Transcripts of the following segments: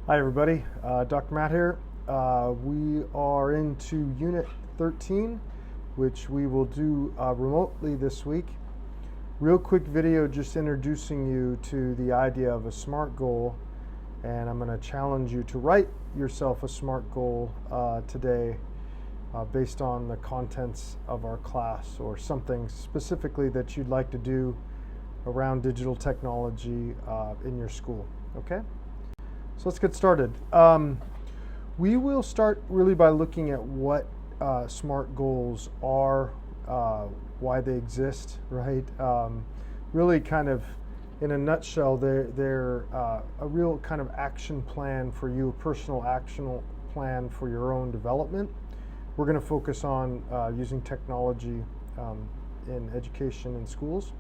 Hi everybody, Dr. Matt here. We are into Unit 13, which we will do remotely this week. Real quick video just introducing you to the idea of a SMART goal, and I'm going to challenge you to write yourself a SMART goal today based on the contents of our class or something specifically that you'd like to do around digital technology in your school, okay? So let's get started. We will start really by looking at what SMART goals are, why they exist, right? Really kind of in a nutshell, they're a real kind of action plan for you, a personal action plan for your own development. We're going to focus on using technology in education in schools.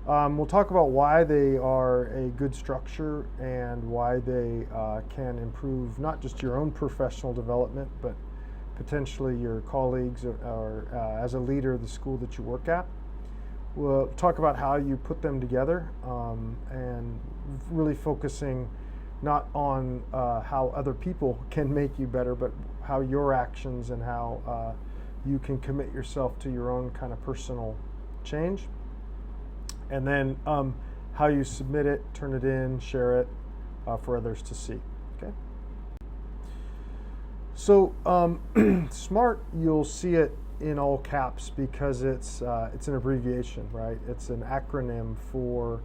We'll talk about why they are a good structure and why they can improve not just your own professional development, but potentially your colleagues or as a leader of the school that you work at. We'll talk about how you put them together and really focusing not on how other people can make you better, but how your actions and how you can commit yourself to your own kind of personal change. And then how you submit it, turn it in, share it for others to see. Okay. So SMART, you'll see it in all caps because it's an abbreviation, right? It's an acronym for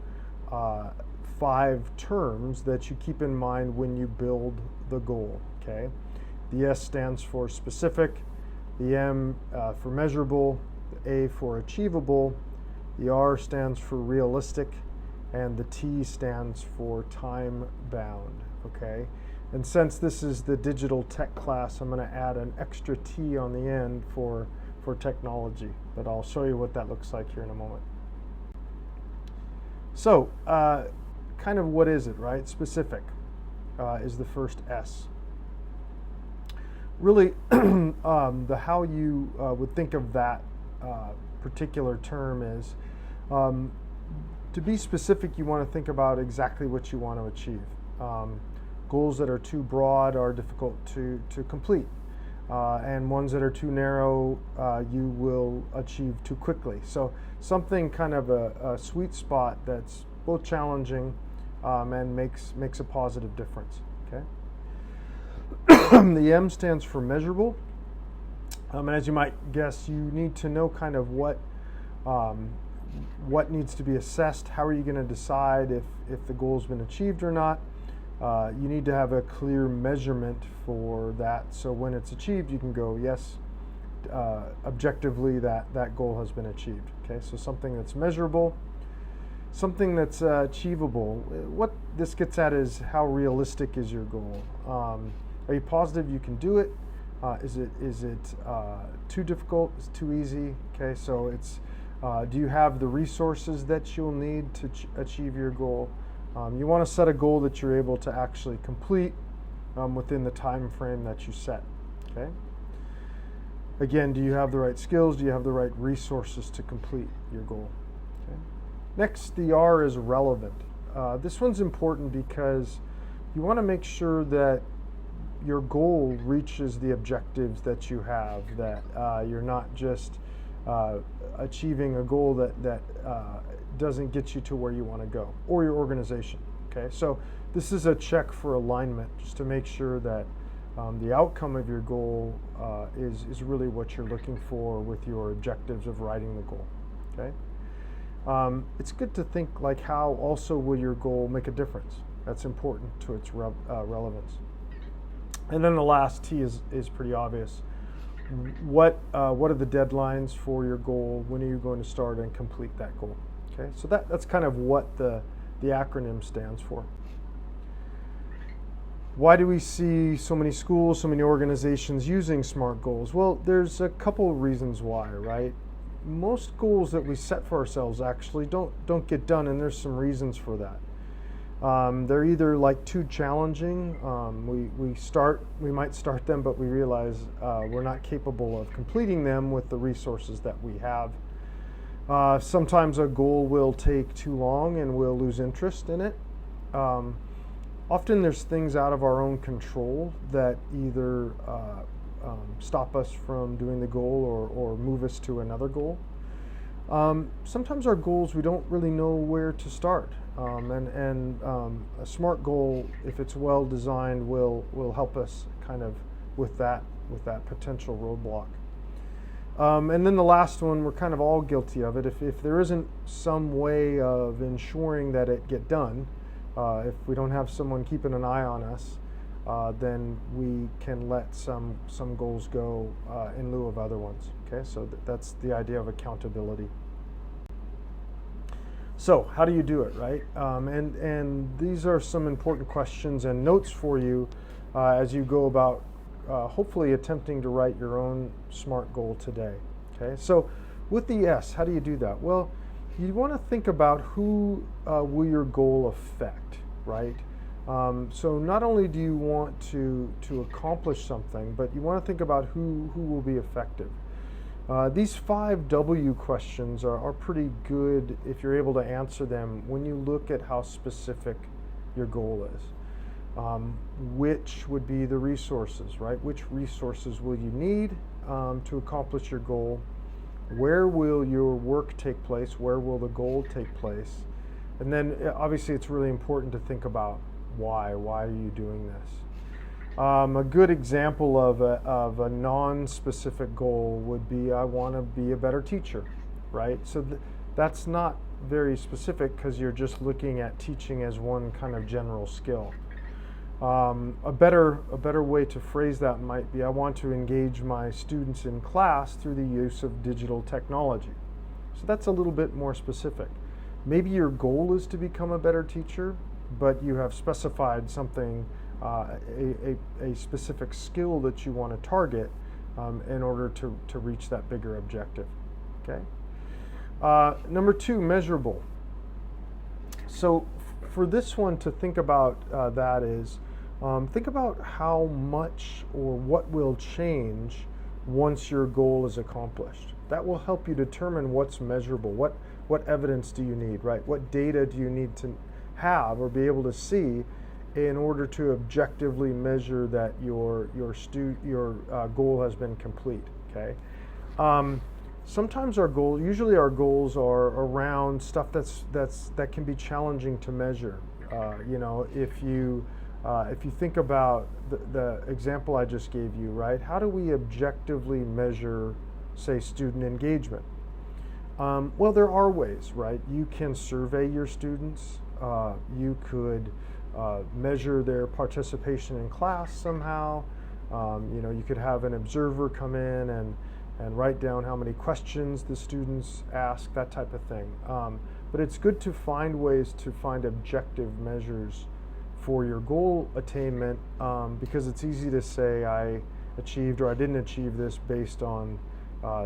5 terms that you keep in mind when you build the goal. Okay. The S stands for specific, the M for measurable, the A for achievable. The R stands for realistic, and the T stands for time-bound, okay? And since this is the digital tech class, I'm going to add an extra T on the end for technology, but I'll show you what that looks like here in a moment. So, kind of what is it, right? Specific is the first S. Really, the how you would think of that particular term is to be specific, you want to think about exactly what you want to achieve. Goals that are too broad are difficult to complete, and ones that are too narrow you will achieve too quickly. So something kind of a sweet spot that's both challenging and makes a positive difference. Okay. The M stands for measurable. And as you might guess, you need to know kind of what needs to be assessed. How are you going to decide if the goal's been achieved or not? You need to have a clear measurement for that. So when it's achieved, you can go, yes, objectively that goal has been achieved. Okay, so something that's measurable, something that's achievable. What this gets at is how realistic is your goal? Are you positive you can do it? Is it too difficult? Is it too easy? Okay, so it's do you have the resources that you'll need to achieve your goal? You want to set a goal that you're able to actually complete within the time frame that you set. Okay. Again, do you have the right skills? Do you have the right resources to complete your goal? Okay. Next, the R is relevant. This one's important because you want to make sure that your goal reaches the objectives that you have, that you're not just achieving a goal that doesn't get you to where you want to go, or your organization. Okay, so this is a check for alignment, just to make sure that the outcome of your goal is really what you're looking for with your objectives of writing the goal. Okay, it's good to think like how also will your goal make a difference. That's important to its relevance. And then the last T is pretty obvious. What are the deadlines for your goal? When are you going to start and complete that goal? Okay, so that's kind of what the acronym stands for. Why do we see so many schools, so many organizations using SMART goals? Well, there's a couple of reasons why, right? Most goals that we set for ourselves actually don't get done, and there's some reasons for that. They're either like too challenging. We might start them, but we realize we're not capable of completing them with the resources that we have. Sometimes a goal will take too long and we'll lose interest in it. Often there's things out of our own control that either stop us from doing the goal or move us to another goal. Sometimes our goals, we don't really know where to start. A SMART goal, if it's well designed, will help us kind of with that potential roadblock. And then the last one, we're kind of all guilty of it. If there isn't some way of ensuring that it get done, if we don't have someone keeping an eye on us, then we can let some goals go in lieu of other ones. Okay, so that's the idea of accountability. So how do you do it, right? And these are some important questions and notes for you as you go about hopefully attempting to write your own SMART goal today. Okay, so with the S, how do you do that? Well, you want to think about who will your goal affect, right? So not only do you want to accomplish something, but you want to think about who will be effective. These 5 W questions are pretty good if you're able to answer them when you look at how specific your goal is. Which would be the resources, right? Which resources will you need to accomplish your goal? Where will your work take place? Where will the goal take place? And then obviously it's really important to think about why. Why are you doing this? A good example of a non-specific goal would be, I want to be a better teacher, right? So that's not very specific because you're just looking at teaching as one kind of general skill. A better way to phrase that might be, I want to engage my students in class through the use of digital technology. So that's a little bit more specific. Maybe your goal is to become a better teacher, but you have specified something, a specific skill that you want to target in order to reach that bigger objective. Okay. Number 2, measurable. So for this one to think about that is, think about how much or what will change once your goal is accomplished. That will help you determine what's measurable. What evidence do you need, right? What data do you need to have or be able to see in order to objectively measure that your goal has been complete. Okay. Sometimes usually our goals are around stuff that can be challenging to measure. If you think about the example I just gave you, right? How do we objectively measure, say, student engagement? Well, there are ways, right? You can survey your students. You could measure their participation in class somehow. You could have an observer come in and write down how many questions the students ask, that type of thing. But it's good to find ways to find objective measures for your goal attainment, because it's easy to say I achieved or I didn't achieve this based on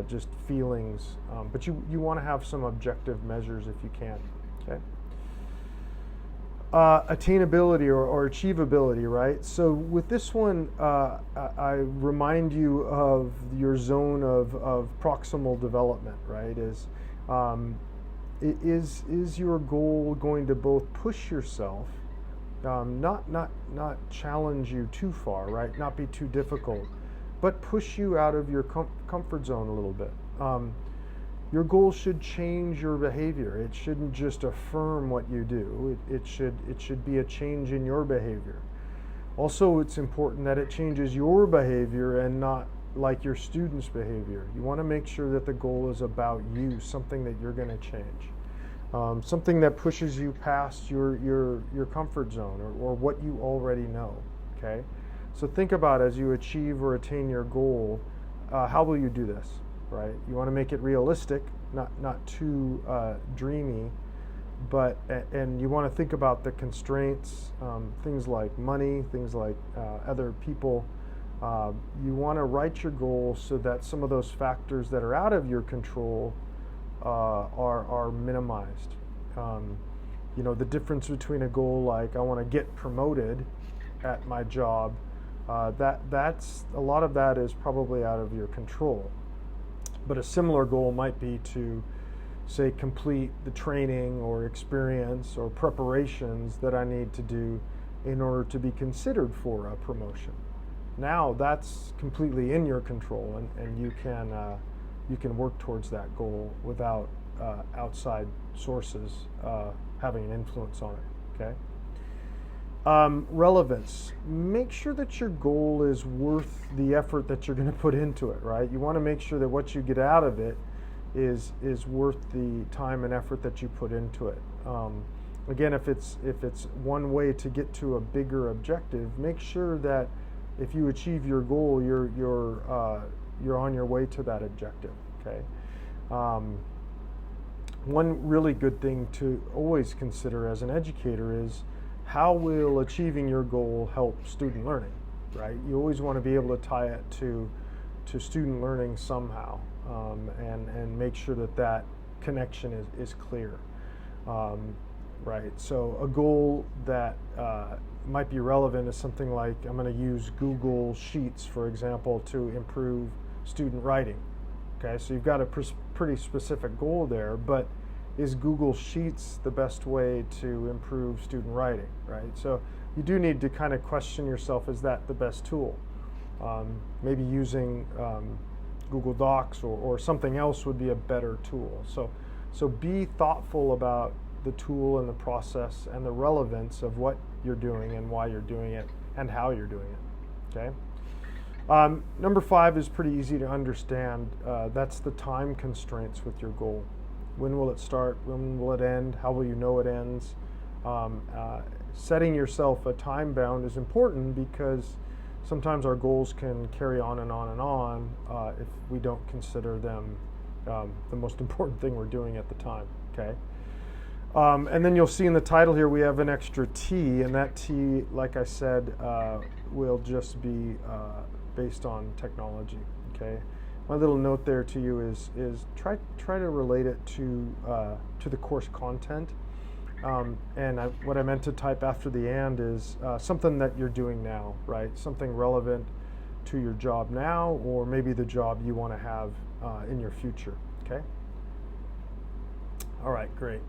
just feelings. But you want to have some objective measures if you can. Okay. Attainability or achievability, right? So with this one, I remind you of your zone of proximal development, right? Is your goal going to both push yourself, not challenge you too far, right? Not be too difficult, but push you out of your comfort zone a little bit. Your goal should change your behavior. It shouldn't just affirm what you do. It should be a change in your behavior. Also, it's important that it changes your behavior and not like your students' behavior. You want to make sure that the goal is about you, something that you're going to change, something that pushes you past your comfort zone or what you already know. Okay, so think about as you achieve or attain your goal, how will you do this? Right? You want to make it realistic, not too dreamy, but and you want to think about the constraints, things like money, things like other people. You want to write your goal so that some of those factors that are out of your control are minimized. The difference between a goal like I want to get promoted at my job, that's a lot of that is probably out of your control. But a similar goal might be to, say, complete the training or experience or preparations that I need to do in order to be considered for a promotion. Now that's completely in your control, and you can work towards that goal without outside sources having an influence on it. Okay. Relevance. Make sure that your goal is worth the effort that you're going to put into it, right? You want to make sure that what you get out of it is worth the time and effort that you put into it. Again, if it's one way to get to a bigger objective, make sure that if you achieve your goal, you're on your way to that objective. Okay. One really good thing to always consider as an educator is, how will achieving your goal help student learning, right? You always want to be able to tie it to student learning somehow, and make sure that connection is clear, right? So a goal that might be relevant is something like, I'm going to use Google Sheets, for example, to improve student writing. Okay, so you've got a pretty specific goal there, but is Google Sheets the best way to improve student writing, right? So you do need to kind of question yourself, is that the best tool? Maybe using Google Docs or something else would be a better tool. So be thoughtful about the tool and the process and the relevance of what you're doing and why you're doing it and how you're doing it, okay? Number 5 is pretty easy to understand. That's the time constraints with your goal. When will it start? When will it end? How will you know it ends? Setting yourself a time bound is important, because sometimes our goals can carry on and on and on if we don't consider them the most important thing we're doing at the time, okay? And then you'll see in the title here we have an extra T, and that T, like I said, will just be based on technology, okay? My little note there to you is try to relate it to the course content, and what I meant to type after the and is something that you're doing now, right? Something relevant to your job now, or maybe the job you want to have in your future. Okay. All right, great.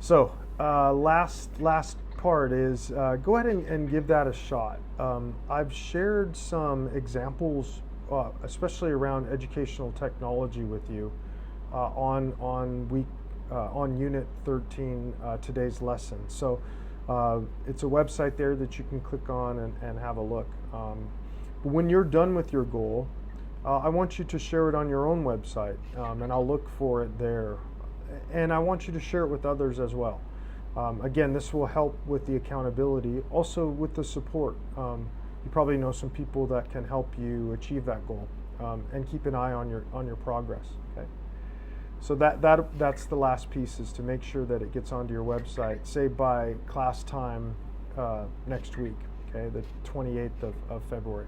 So last part is go ahead and give that a shot. I've shared some examples, especially around educational technology, with you on Unit 13, today's lesson. So it's a website there that you can click on and have a look. But when you're done with your goal, I want you to share it on your own website, and I'll look for it there. And I want you to share it with others as well. Again, this will help with the accountability, also with the support. You probably know some people that can help you achieve that goal, and keep an eye on your progress. Okay. So that's the last piece, is to make sure that it gets onto your website, say by class time next week. Okay, the 28th of February.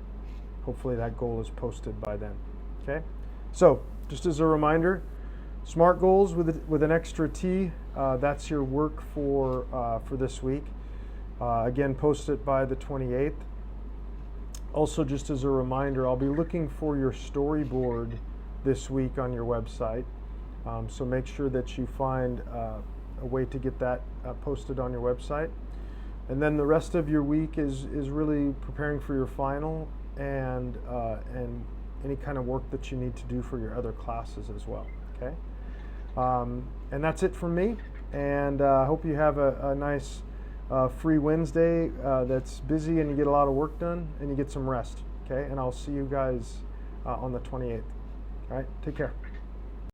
Hopefully that goal is posted by then. Okay. So just as a reminder, SMART goals with an extra T. That's your work for this week. Again, post it by the 28th. Also, just as a reminder, I'll be looking for your storyboard this week on your website. So make sure that you find a way to get that posted on your website. And then the rest of your week is really preparing for your final and any kind of work that you need to do for your other classes as well. Okay. And that's it from me. And I hope you have a nice free Wednesday that's busy, and you get a lot of work done, and you get some rest. Okay. And I'll see you guys on the 28th. All right. Take care.